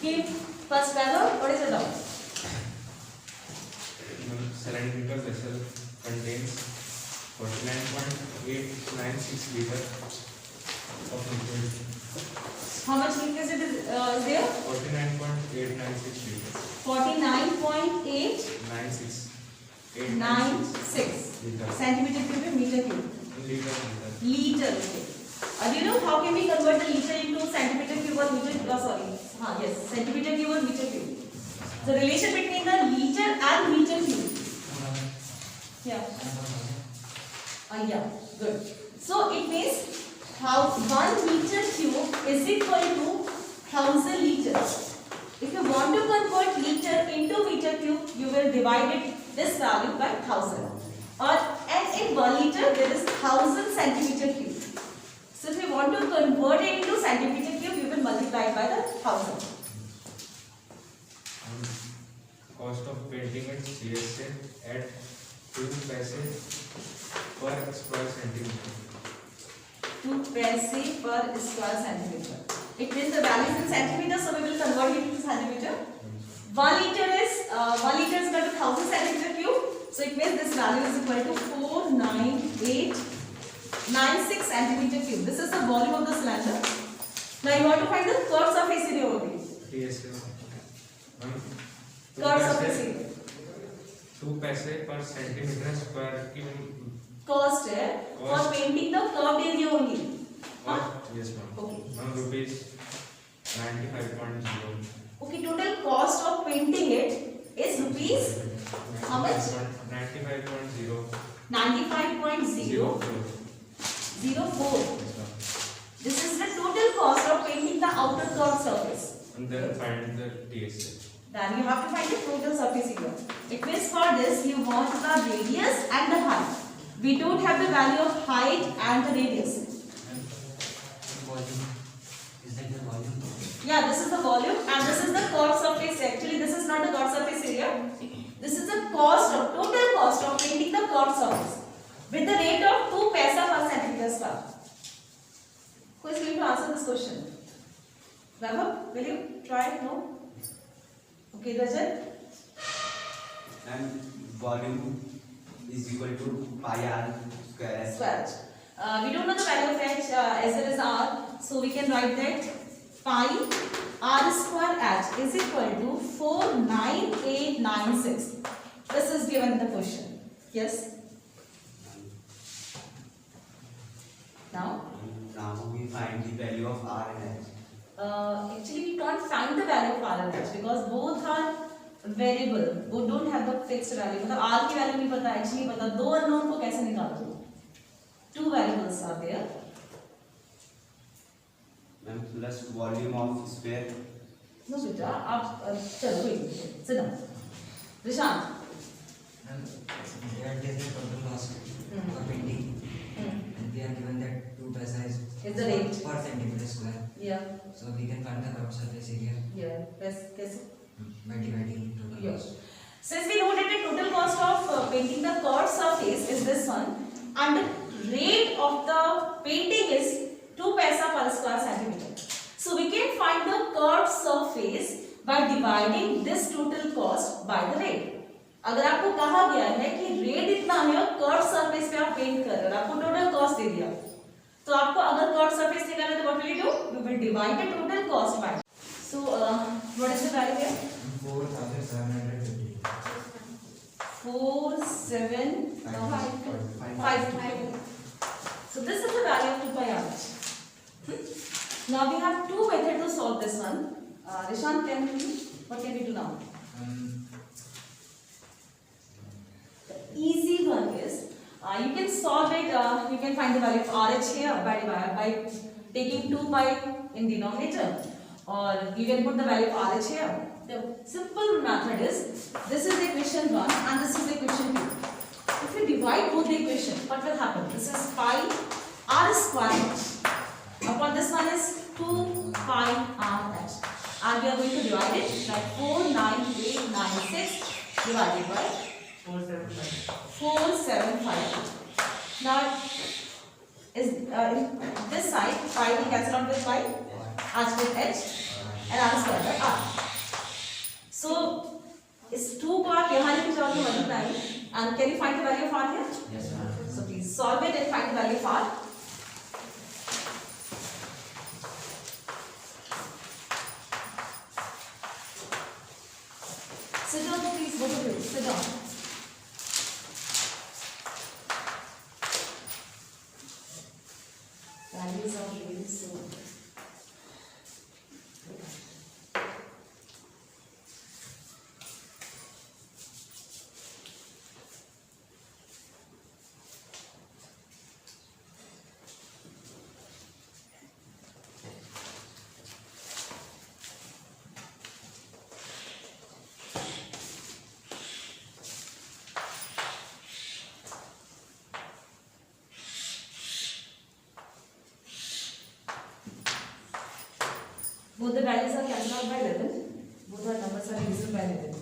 Keep first paragraph. What is it about? Cylindrical vessel contains 49.896 liter of liquid. How much liquid is there? 49.896 liters. 49.896 centimeter cube meter cube. Liter. Liter. Okay. Do you know how can we convert the liter into centimeter cube or meter? Yes, centimeter cube or meter cube. The relation between the liter and meter cube. Yeah. Yeah. Good. So it means how 1 meter cube is equal to 1000 liters. If you want to convert liter into meter cube, you will divide it this value by 1000. And in 1 liter there is 1000 centimeter cube. So if you want to convert it into centimeter cube, you will multiply it by the 1000. Cost of painting it CSA at 2 paise per square centimeter. 2 paise per square centimeter. It means the value is in centimeters, so we will convert it into centimeter. 1 liter is equal to 1000 centimeter cube. So it means this value is equal to 49896 centimeter cube. This is the volume of the cylinder. Now you want to find the curve surface area over here. Curve surface area. 2 paise per centimeter square cube. Cost है for painting the curved area only. Yes ma'am. Okay. Rupees 95.0. Okay, total cost of painting it is rupees how much? 95.0. 95.004. This is the total cost of painting the outer curved surface. And then find the TSA. Then you have to find the total surface area. It means for this you want the radius and the height. We don't have the value of height and the radius. Volume. Is that the volume? Yeah, this is the volume and this is the curved surface. Actually, this is not the curved surface area. This is the total cost of painting the curved surface with the rate of 2 paisa per centimeter square. Who is going to answer this question? Vaibhav, will you try? No? Okay, Rajat? And volume is equal to pi r square. Square. We don't know the value of h as well as r, so we can write that pi r square h is equal to 49896. This is given in the question. Yes. Now we find the value of r and h. Actually we can't find the value of r and h because both are variable. Both don't have the fixed value. मतलब r की value नहीं पता, h नहीं पता. दो unknown को कैसे निकालोगे? Two variables are there. Ma'am, plus volume of sphere. No बेटा, आप चलो कोई नहीं. Sit down. Rishant. And they are taking total cost for painting, and we are given that 2 paisa is the rate per centimeter square. Yeah. So we can find the curved surface area Yeah. कैसे? by dividing total Yeah. cost. Since we know that the total cost of painting the curved surface is this one, and the rate of the painting is 2 paisa per square centimeter. So we can find the curved surface by dividing this total cost by the rate. अगर आपको कहा गया है कि rate इतना है और curve surface पे आप पेंट कर रहे हो, आपको टोटल कॉस्ट दे दिया, तो आपको अगर कर्व सरफेस निकालना है तो what will you do? You will divide the total cost by. So what is the value here? 4750. 4755. So this is the value of 2 pi r. Now we have two methods to solve this one. Rishant, what can we do now? The easy one is you can solve it. You can find the value of RH here by taking 2 pi in denominator, or you can put the value of RH here. The simple method is this is equation 1 and this is equation 2. If you divide both the equations, what will happen? This is pi r square h. Upon this one is 2 pi r h. And we are going to divide it like 49896 divided by 475. Now is in this side pi will cancel out with pi, h with h. and r square by r. So इस 2 को आप यहाँ लेके जाओगे multiply and can you find the value of r here? Yes, ma'am. So please solve it and find the value of r. Sit down please, both of you, sit down. Values are really so. Both the values are cancelled out by 11. Both our numbers are divisible by 11.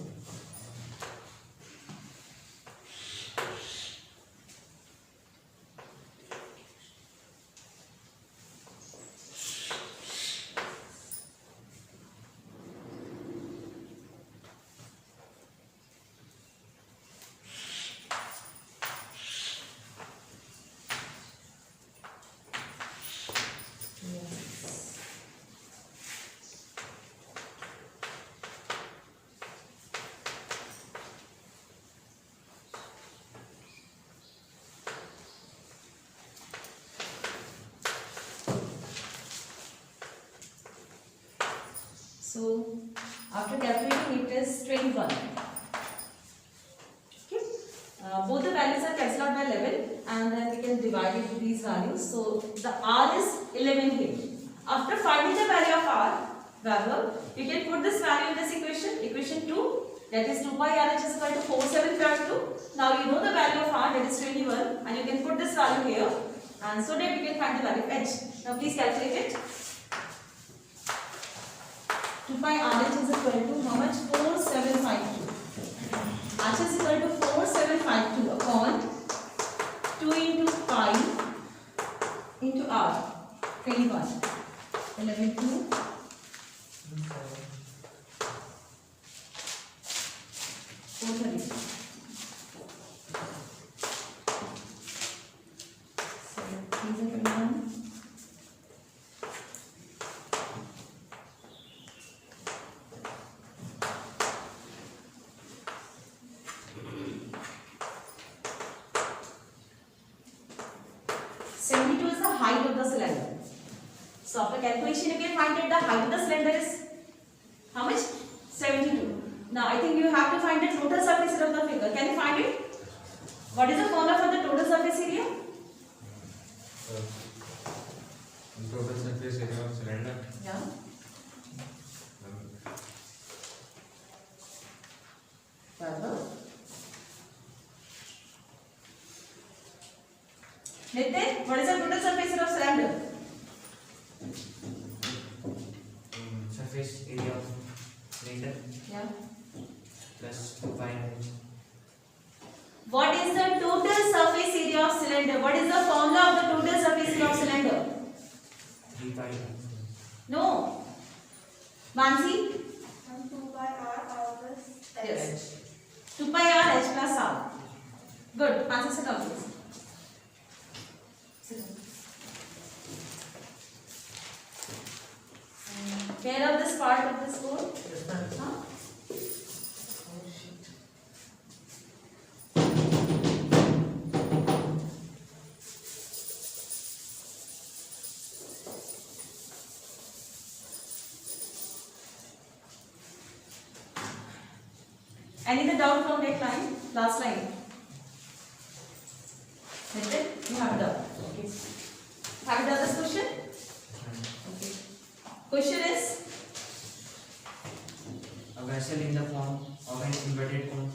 So after calculating it is 21. Okay. Both the values are cancelled out by 11 and then we can divide it with these values. So the r is 11 here. After finding the value of r, you can put this value in this equation, equation 2, that is 2 pi r h is equal to 4752. Now you know the value of r, that is 21, and you can put this value here and so that you can find the value of h. Now please calculate it. 2 pi RH is equal to how much? 4752. RH is equal to 4752 upon 2 into pi into r. 21. 11 2. 430. So these are 21. Height of the cylinder. So after calculation you can find that the height of the cylinder is how much? 72. Now I think you have to find the total surface area of the figure. Can you find it? What is the formula for the total surface area? Total surface area of cylinder. Yeah. Nitin, what is the total surface area of cylinder? Surface area of cylinder Yeah. plus 2 pi r. What is the total surface area of cylinder? What is the formula of the total surface area of cylinder? 3 pi r. No. Mansi? 2 pi r plus h. Yes. 2 pi r h plus r. Good. Mansi, sit down please. Sit down. Clear up this part of this code? Yes, ma'am. Huh? Any other doubt from that line? Last line. That's it? You have done. Okay. Have you done this question? Okay. Question is? A vessel in the form of an inverted cone.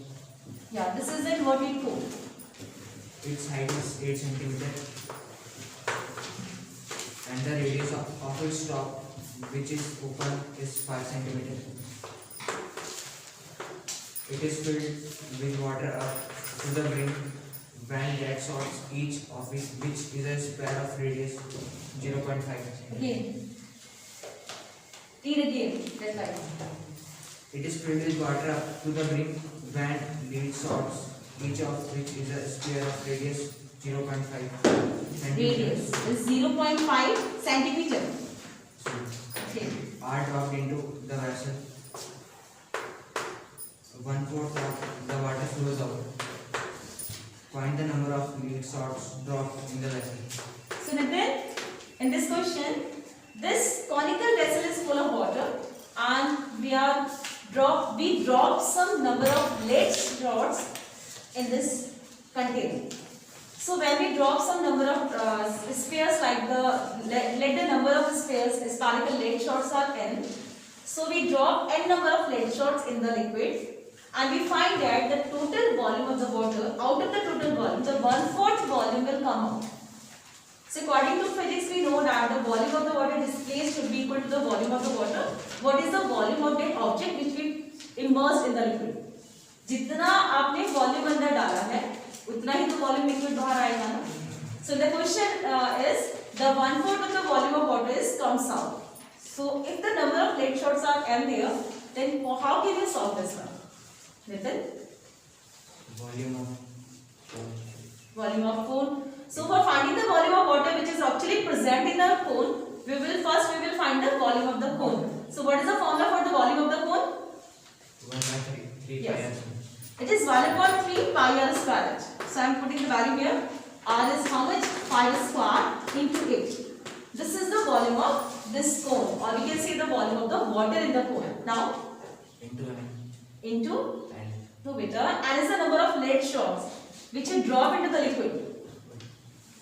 Yeah, this is the inverted cone. Its height is 8 centimeter and the radius of its top, which is open, is 5 centimeter. It is filled with water up to the brim when that sorts each of which is a square of radius 0.5 centimeter. Again. Read again. Red line. It is filled with water up to the brim when lead sorts, each of which is a sphere of radius 0.5 Radius is 0.5 centimeter. Okay. are dropped into the vessel. 1/4 of the water flows out. Find the number of lead sorts dropped in the vessel. So Nitin, in this question, this conical vessel is full of water, and we drop some number of lead rods in this container. So when we drop some number of spheres, like let the number of spheres, spherical lead shots are n. So we drop n number of lead shots in the liquid, and we find that the total volume of the water, out of the total volume, the 1/4 volume will come out. So according to physics, we know that the volume of the water displaced should be equal to the volume of the water. What is the volume of that object which we immersed in the liquid? जितना आपने volume अंदर डाला है, उतना ही तो volume liquid बाहर आएगा ना. So the question is the 1/4 of the volume of water is comes out. So if the number of lead shots are n there, then how can you solve this one? Nitin? Volume of Volume of cone. So for finding the volume of water which is actually present in the cone, we will find the volume of the cone. So what is the formula for the volume of the cone? 1/3 Yes. It is 1/3 pi r square h. So I am putting the value here. R is how much? Pi square into h. This is the volume of this cone, or we can say the volume of the water in the cone. Now into to beta, and is the number of lead shots which will drop into the liquid.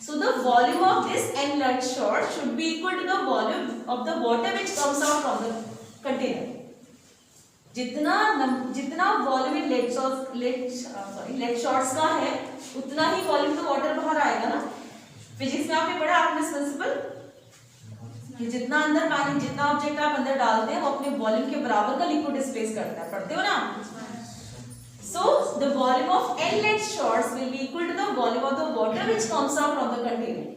So the volume of this n lead shot should be equal to the volume of the water which comes out from the container. जितना volume इन lead shots का है, उतना ही volume तो water बाहर आएगा ना. Physics में आपने पढ़ा, आपने प्रिंसिपल कि जितना अंदर पानी, जितना ऑब्जेक्ट आप अंदर डालते हैं वो अपने वॉल्यूम के बराबर का लिक्विड डिस्प्लेस करता है. पढ़ते हो ना. So the volume of n lead shots will be equal to the volume of the water which comes out from the container.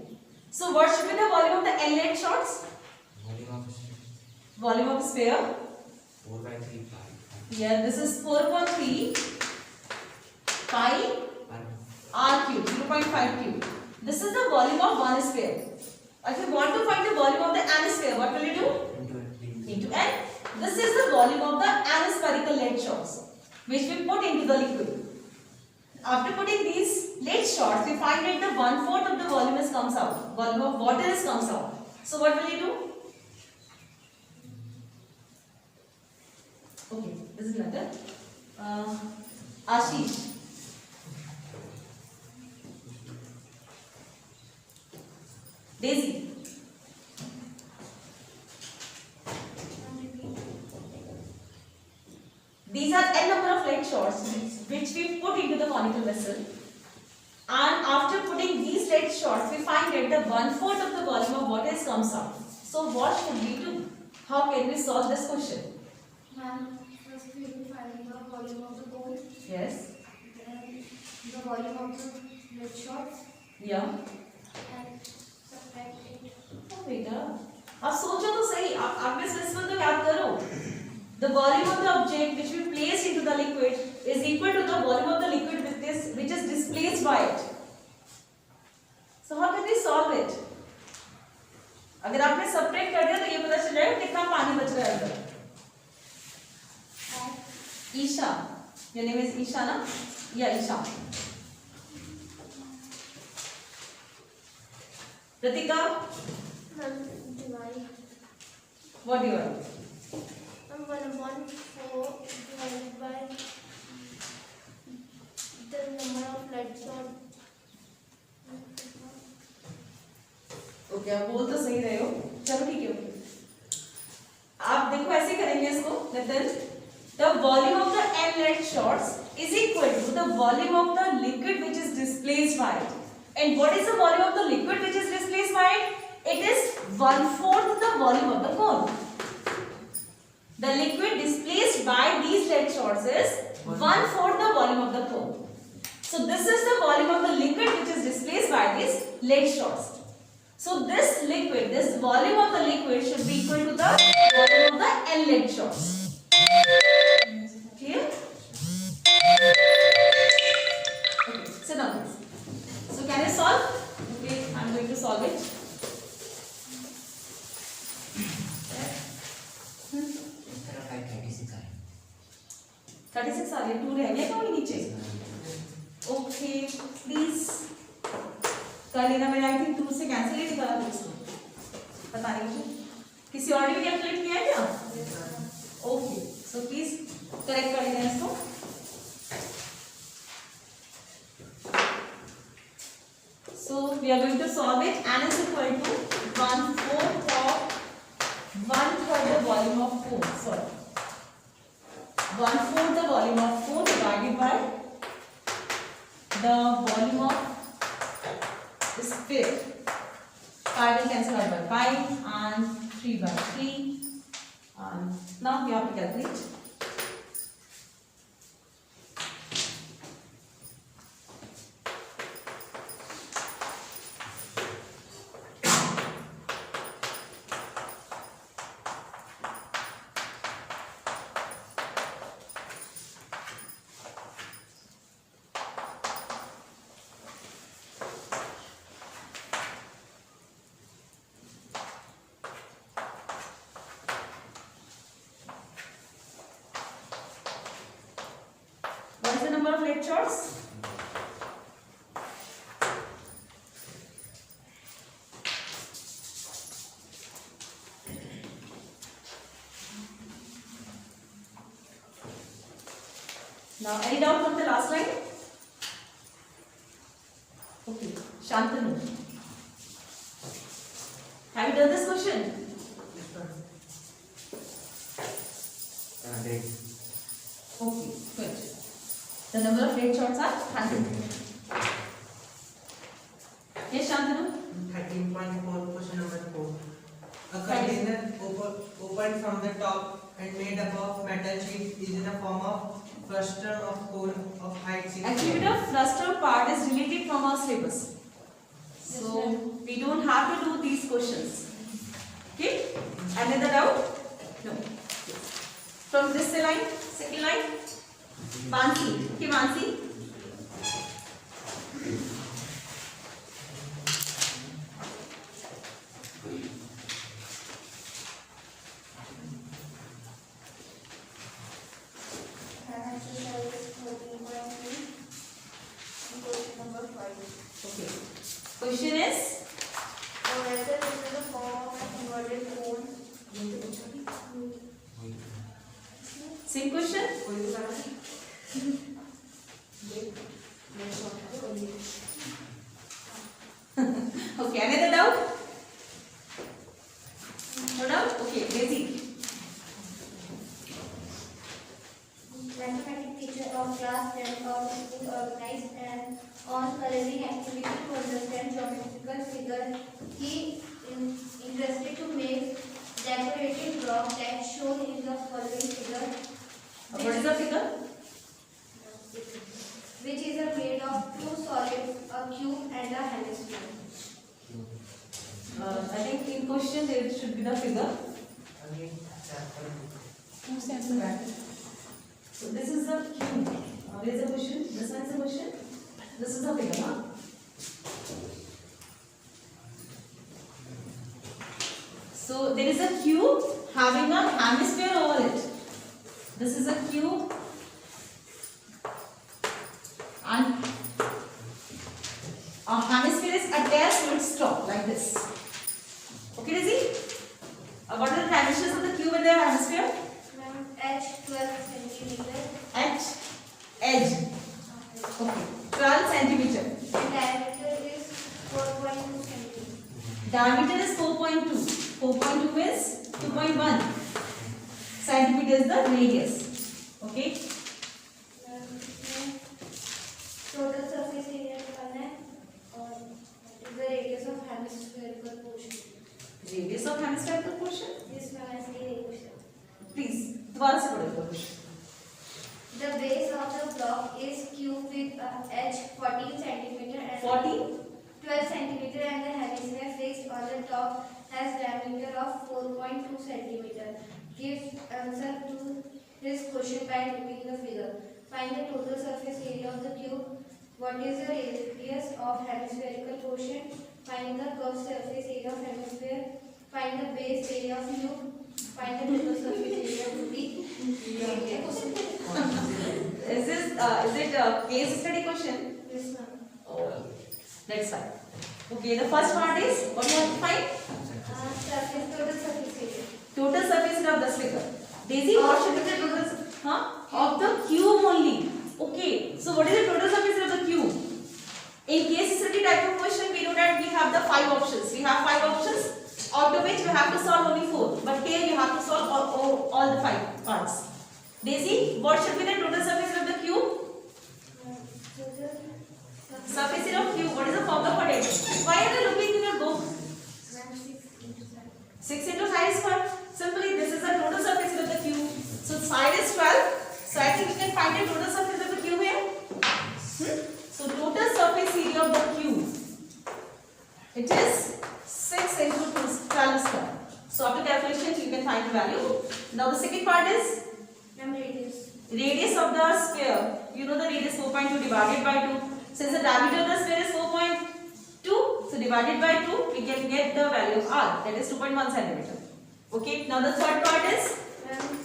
So what should be the volume of the n lead shots? Volume of sphere. 4/3 pi. Yeah, this is 4.3 pi r cube, 0.5 cube. This is the volume of one sphere. If you want to find the volume of the n sphere, what will you do? Into n. This is the volume of the n spherical lead shots which we put into the liquid. After putting these lead shots, we find that the 1/4 of the volume comes out. Volume of water comes out. So what will you do? Okay, this is another. Ashish. Daisy. These are n number of lead shots which we put into the conical vessel, and after putting these lead shots, we find that the 1/4 of the volume of water comes out. So what should we do? How can we solve this question? Ma'am, first we will find the volume of the cone, Yes. then the volume of the lead shots, Yeah. and subtract it. Oh बेटा, आप सोचो तो सही. आप इस principal को याद करो. The volume of the object which we place into the liquid is equal to the volume of the liquid which is displaced by it. So how can we solve it? अगर आपने subtract कर दिया तो ये पता चल जाएगा कितना पानी बच रहा है अंदर. Isha, your name is Isha ना? Yeah, Isha. Ritika, Ma'am, divide. what do you want? 1/4 divided by the number of lead shots. Okay, आप बोल तो सही रहे हो. चलो ठीक है. आप देखो ऐसे करेंगे इसको. Nitin, the volume of the n lead shots is equal to the volume of the liquid which is displaced by it. And what is the volume of the liquid which is displaced by it? It is 1/4 the volume of the cone. The liquid displaced by these lead shots is 1/4 the volume of the cone. So this is the volume of the liquid which is displaced by these lead shots. So this volume of the liquid should be equal to the volume of the and leg shots. Clear? Okay, sit down please. So can you solve? Okay, I'm going to solve it. तरह 536 आए 36 आ गए, 2 रह गए कहीं नीचे. Okay please कर लेना. मैंने आई थिंक 2 से कैंसिल ही नहीं करा था इसको. पता नहीं मुझे किसी और ने भी कैलकुलेट किया है क्या? ओके सो प्लीज करेक्ट कर लेना इसको. So we are going to solve it. N is equal to 1/4 of 1/3 the volume of cone. Sorry, 1/4 the volume of cone divided by the volume of sphere. 5 will cancel out by 5 and 3 by 3. And now we have to calculate. What is the number of leg shots? Now, any doubt on the last line? Okay, Shantanu. Have you done this question? Okay, good. The number of leg shots are 100. Yes, Shantanu? 13.4 question number 4. A container opened from the top and made up of metal sheet is in the form of cluster of cone of height 6. Actually, the fluster part is deleted from our syllabus. So, we don't have to do these questions. Okay? Another doubt? No. From this line, second line? Mansi. Okay, Mansi? Exercise 13.3. Question number 5. Okay. Question is? Whether this is the form of an inverted cone. Same question? Okay, another doubt? No doubt? Okay, Daisy. Mathematic teacher of class 10 of school organized an on-coloring activity to understand geometrical figure. He interested to make decorative block that shown in the following figure. What is the figure? Which is made of two solids, a cube and a hemisphere. I think in question there should be the figure. Who stands in back? So this is the cube. There is a question. This one is a question. This is the figure, huh? So there is a cube having a hemisphere over it. This is a cube and a hemisphere is attached to its top like this. Okay, Daisy? What are the dimensions of the cube and the hemisphere? H 12 centimeter H edge. Okay, 12 centimeter. and diameter is 4.2 centimeter. Diameter is 4.2. 4.2 is 2.1 centimeter is the radius. Okay. Total surface area निकालना है और the radius of hemispherical portion. Radius of hemispherical portion. इसमें ऐसे ही है question. Please, दोबारा से पढ़ो question. The base of the block is cube with a edge 14 centimeter and 14. 12 centimeter and the hemisphere fixed on the top has diameter of 4.2 centimeter. Give answer to this question by looking the figure. Find the total surface area of the cube. What is the radius of hemispherical portion? Find the curved surface area of hemisphere. Find the base area of cube. Find the total surface area of the Is it a case study question? Yes, ma'am. Oh, that's fine. Okay, the first part is what you have to find? Total surface area. Total surface area of this figure. Daisy, what should be the total of the cube only? Okay, so what is the total surface area of the cube? In case study type of question, we know that we have the 5 options. We have 5 options, out of which we have to solve only 4. But here you have to solve all the 5 parts. Daisy, what should be the total surface area of the cube? Surface area of cube. What is the formula for it? Why are you looking in your book? 6 into side is 12. Simply, this is the total surface area of the cube. So side is 12. So I think you can find the total surface area of the cube here. So total surface area of the cube, it is 6 into 12 square. So after calculations, you can find the value. Now the second part is radius of the sphere. You know the radius 4.2 divided by 2. Since the diameter of the sphere is 4.2, so divided by 2, we can get the value of r, that is 2.1 centimeter. Okay, now the third part is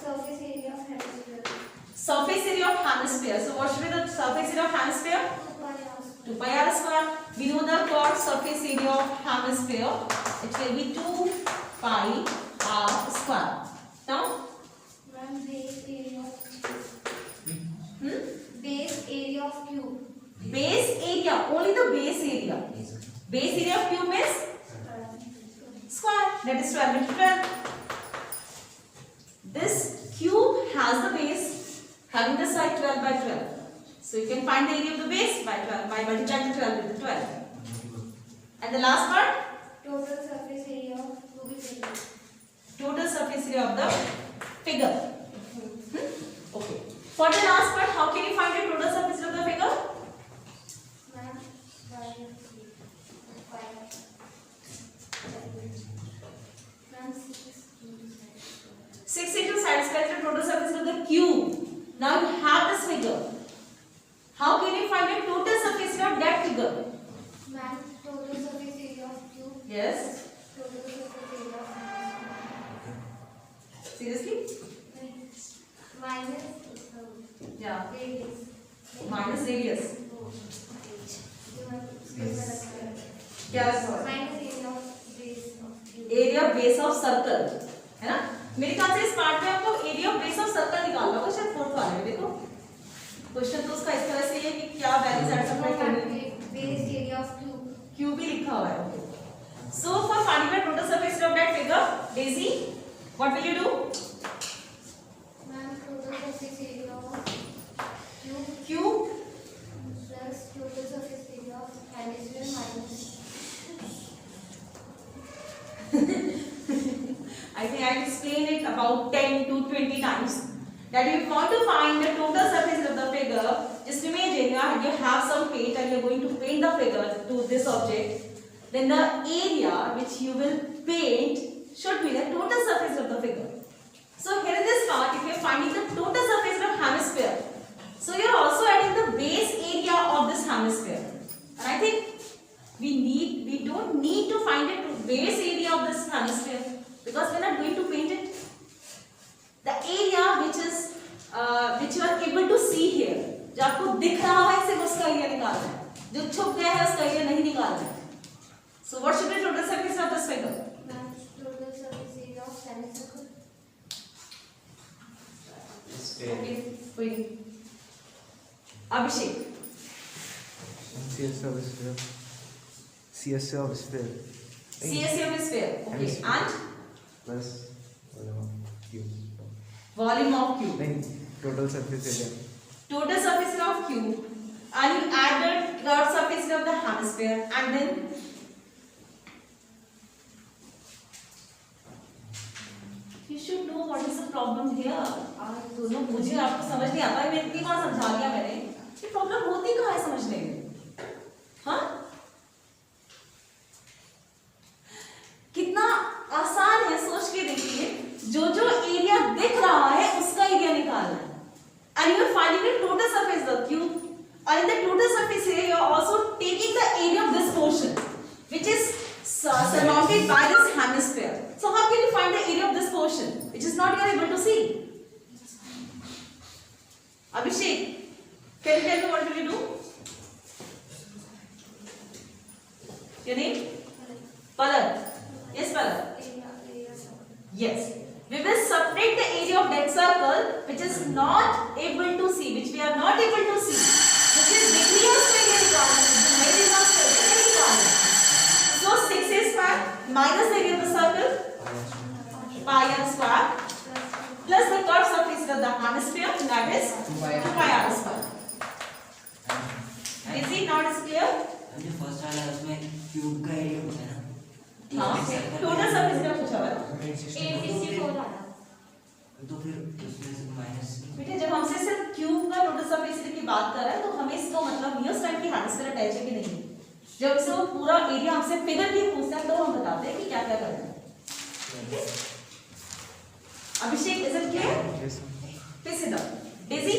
surface area of hemisphere. Surface area of hemisphere. So what should be the surface area of hemisphere? 2 pi r square. We know the chord surface area of hemisphere. It will be 2 pi r square. Now, Base area of base area of cube. base area, only the base area. Base area of cube is square, that is 12 into 12. This cube has the base having the side 12 by 12. So you can find the area of the base by 12 by multiplying 12 with the 12. And the last part? Total surface area of cubic area. Total surface area of the figure. Okay. For the last part, how can you find the total surface area of the figure? 6 into side square is the total surface area of the cube. Now you have this figure. How can you find the total surface area of that figure? Total surface area of cube. Yes. Total surface area of Seriously? minus Yeah. radius. Minus radius. क्या sir? Minus area of base of cube. Area base of circle है ना? मेरे ख्याल से इस part में आपको area of base of circle निकालना होगा शायद फोर्थ वाले में देखो क्वेश्चन तो उसका इस तरह से है कि क्या वैल्यूज एट सब्ट्रैक्ट करनी है Base area of cube. Cube भी लिखा हुआ है so for finding the total surface area of that figure Daisy what will you do Total surface area of cube cube plus total surface area of hemisphere minus. I think I explained it about 10 to 20 times that if you want to find the total surface of the figure, just imagine you have some paint and you are going to paint the figure to this object, then the area which you will paint should be the total surface of the figure. So here in this part, if you are finding the total surface of hemisphere, so you are also adding the base area of this hemisphere. And I think we don't need to find the base area of this hemisphere because we are not going to paint it. The area which you are able to see here, जो आपको दिख रहा है सिर्फ उसका area निकालना है, जो छुप गया है उसका एरिया नहीं निकालना है. So what should be total surface of this figure? Total surface area of semicircle. Okay, wait. Abhishek. CSA of sphere. CSA of sphere. CSA of sphere. Okay, and Plus volume of cube. volume of cube. Then total surface area. Total surface area of cube, and you add the curved surface area of the hemisphere, and then you should know what is the problem here. दोनों मुझे आपको समझ नहीं आता है, मैं इतनी बार समझा दिया मैंने, ये प्रॉब्लम होती कहाँ है समझने में? हाँ? कितना आसान है, सोच के देखिए, जो area And in the total surface area, you are also taking the area of this portion, which is surmounted by this hemisphere. So how can you find the area of this portion, which is not you are able to see? Abhishek, can you tell me what will you do? Your name? Palak. Yes, Palak. Yes. We will subtract the area of that circle which is not able to see, which we are not able to see. Which is degree of square requirement. The height is not square requirement. So 6a square minus the area of the circle, pi r square, plus the curved surface of the hemisphere, that is 2 pi r square. Is it not clear? हमने first वाला उसमें cube का area पूछा ना हाँ, total surface का पूछा हुआ है। 864 आ रहा। तो फिर उसमें से माइनस बेटे जब हमसे सिर्फ क्यूब का टोटल सरफेस एरिया की बात कर रहा है तो हमें इसका मतलब नियर साइड की हेमिस्फीयर अटैच है कि नहीं। जब से वो पूरा एरिया हमसे फिगर की पूछता है तो हम बताते हैं कि क्या क्या करना है। ठीक है? Abhishek, is it clear? Yes. Please sit down. Daisy,